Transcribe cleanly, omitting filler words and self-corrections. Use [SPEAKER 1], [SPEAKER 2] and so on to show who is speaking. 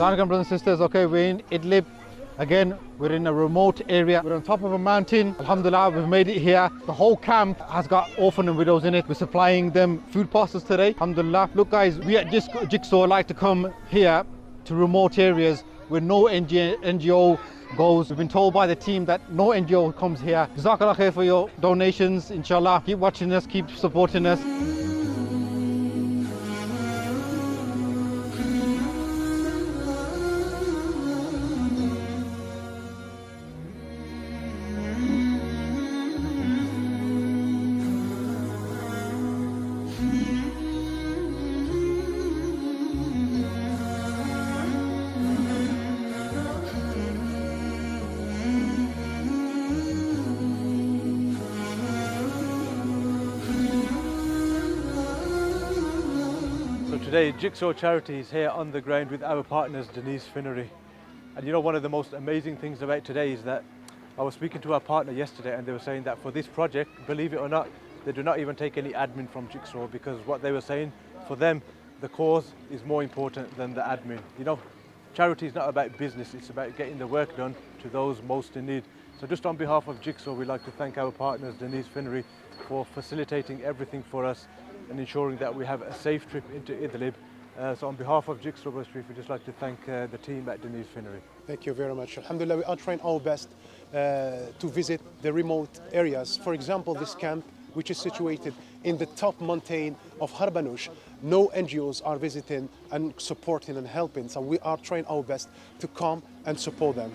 [SPEAKER 1] Assalamualaikum brothers and sisters. Okay, we're in Idlib. Again, we're in a remote area. We're on top of a mountain. Alhamdulillah, we've made it here. The whole camp has got orphan and widows in it. We're supplying them food parcels today. Alhamdulillah. Look guys, we at Jigsaw like to come here to remote areas where no NGO goes. We've been told by the team that no NGO comes here. Jazakallah khair for your donations. Inshallah, keep watching us, keep supporting us.
[SPEAKER 2] So today, Jigsaw Charity is here on the ground with our partners, Denise Finnery. And you know, one of the most amazing things about today is that I was speaking to our partner yesterday and they were saying that for this project, believe it or not, they do not even take any admin from Jigsaw, because what they were saying, for them, the cause is more important than the admin. You know, charity is not about business, it's about getting the work done to those most in need. So just on behalf of Jigsaw, we'd like to thank our partners, Denise Finnery, for facilitating everything for us and ensuring that we have a safe trip into Idlib. So on behalf of Jigsaw Brother Street, we'd just like to thank the team at Denise Finnery.
[SPEAKER 3] Thank you very much. Alhamdulillah, we are trying our best to visit the remote areas. For example, this camp, which is situated in the top mountain of Harbanush, no NGOs are visiting and supporting and helping. So we are trying our best to come and support them.